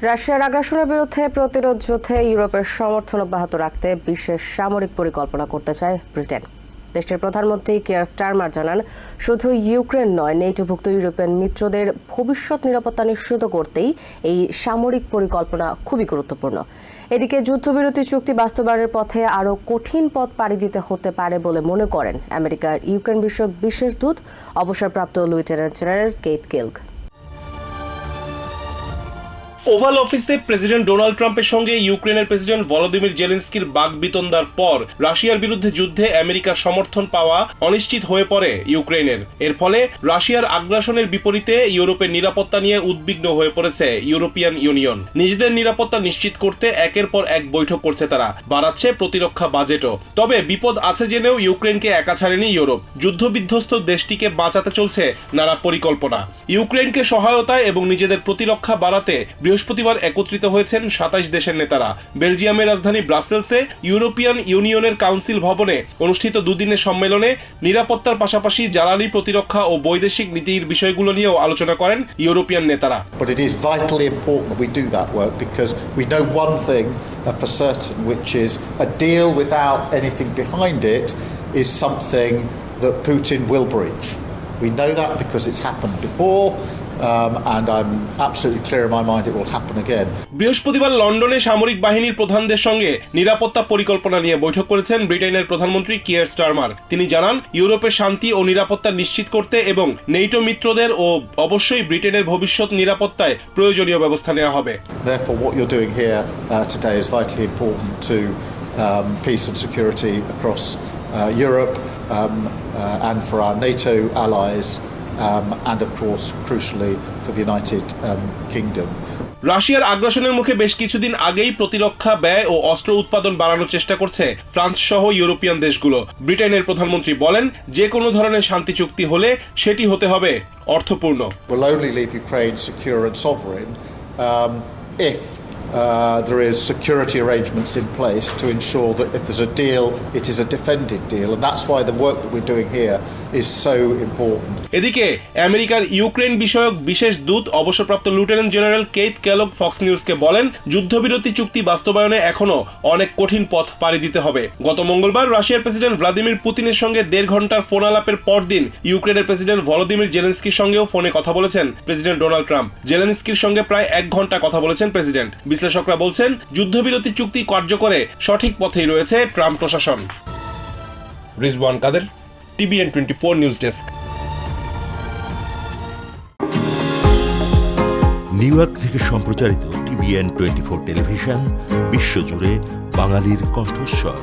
রাশিয়ার আগ্রাসনের বিরুদ্ধে প্রতিরোধ যুদ্ধে ইউরোপের সমর্থন অব্যাহত রাখতে বিশেষ সামরিক পরিকল্পনা করতে চায় ব্রিটেন। দেশটির প্রধানমন্ত্রী কিয়ার স্টারমার জানান, শুধু ইউক্রেন নয়, নেটোভুক্ত ইউরোপিয়ান মিত্রদের ভবিষ্যৎ নিরাপত্তা নিশ্চিত করতেই এই সামরিক পরিকল্পনা খুবই গুরুত্বপূর্ণ। এদিকে যুদ্ধবিরতি চুক্তি বাস্তবায়নের পথে আরও কঠিন পথ পাড়ি দিতে হতে পারে বলে মনে করেন আমেরিকার ইউক্রেন বিষয়ক বিশেষ দূত অবসরপ্রাপ্ত lieutenant general Keith Kellogg. Oval অফিসে প্রেসিডেন্ট ডোনাল্ড ট্রাম্পের সঙ্গে ইউক্রেনের প্রেসিডেন্ট ভলোদিমির জেলেনস্কির বাকবিতন্ডার পর রাশিয়ার বিরুদ্ধে যুদ্ধে আমেরিকার সমর্থন পাওয়া অনিশ্চিত হয়ে পড়ে ইউক্রেনের। এর ফলে রাশিয়ার আগ্রাসনের বিপরীতে ইউরোপের নিরাপত্তা নিয়ে উদ্বিগ্ন হয়ে পড়েছে ইউরোপিয়ান ইউনিয়ন। নিজেদের নিরাপত্তা নিশ্চিত করতে একের পর এক বৈঠক করছে তারা, বাড়াচ্ছে প্রতিরক্ষা বাজেটও। তবে বিপদ আছে জেনেও ইউক্রেনকে একা ছাড়েনি ইউরোপ। যুদ্ধবিধ্বস্ত দেশটিকে বাঁচাতে চলছে নানা পরিকল্পনা। ইউক্রেনকে সহায়তায় এবং নিজেদের প্রতিরক্ষা বাড়াতে বৃহস্পতিবার একত্রিত হয়েছেন ২৭ দেশের নেতারা। বেলজিয়ামের রাজধানী ব্রাসেলসে ইউরোপিয়ান ইউনিয়নের কাউন্সিল ভবনে অনুষ্ঠিত দুদিনের সম্মেলনে নিরাপত্তার পাশাপাশি জ্বালানি, প্রতিরক্ষা ও বৈদেশিক নীতির বিষয়গুলো নিয়েও আলোচনা করেন ইউরোপিয়ান নেতারা। But it is vitally important that we do that work because we know one thing for certain, which is a deal without anything behind it is something that Putin will breach. We know that because it's happened before. And I'm absolutely clear in my mind it will happen again. বৃহস্পতিবার লন্ডনে সামরিক বাহিনীর প্রধানদের সঙ্গে নিরাপত্তা পরিকল্পনা নিয়ে বৈঠক করেছেন ব্রিটেনের প্রধানমন্ত্রী কিয়ার স্টারমার। তিনি জানান, ইউরোপের শান্তি ও নিরাপত্তা নিশ্চিত করতে এবং নেটো মিত্রদের ও অবশ্যই ব্রিটেনের ভবিষ্যৎ নিরাপত্তায় প্রয়োজনীয় ব্যবস্থা নেওয়া হবে। Therefore, what you're doing here today is vitally important to peace and security across Europe and for our NATO allies. And of course, crucially for the United Kingdom. রাশিয়ার আগ্রাসনের মুখে বেশ কিছুদিন আগেই প্রতিরক্ষা ব্যয় ও অস্ত্র উৎপাদন বাড়ানোর চেষ্টা করছে ফ্রান্স সহ ইউরোপিয়ান দেশগুলো। ব্রিটেনের প্রধানমন্ত্রী বলেন, যে কোনো ধরনের শান্তি চুক্তি হলে সেটি হতে হবে অর্থপূর্ণ। We'll only leave Ukraine secure and sovereign if there is security arrangements in place to ensure that if there's a deal, it is a defended deal, and that's why the work that we're doing here is so important. এদিকে আমেরিকার Ukraine বিষয়ক বিশেষ দূত অবসরপ্রাপ্ত lieutenant general Keith Kellogg Fox নিউজকে বলেন, যুদ্ধবিরতি চুক্তি বাস্তবায়নে এখনো অনেক কঠিন পথ পাড়ি দিতে হবে। গত মঙ্গলবার রাশিয়ার প্রেসিডেন্ট ভ্লাদিমির পুতিনের সঙ্গে ১.৫ ঘন্টার ফোন আলাপের পরদিন ইউক্রেনের প্রেসিডেন্ট ভলোদিমির জেলেনস্কির সঙ্গেও ফোনে কথা বলেছেন প্রেসিডেন্ট ডোনাল্ড ট্রাম্প। জেলেনস্কির সঙ্গে প্রায় ১ ঘন্টা কথা বলেছেন প্রেসিডেন্ট। বিশ্লেষকরা বলছেন, যুদ্ধবিরতি চুক্তি কার্যকরে সঠিক পথেই রয়েছে ট্রাম্প প্রশাসন। রিজওয়ান কাদের, TVN 24 news desk. New York থেকে সম্প্রচারিত TVN 24 টেলিভিশন বিশ্বজুড়ে বাঙালির কণ্ঠস্বর।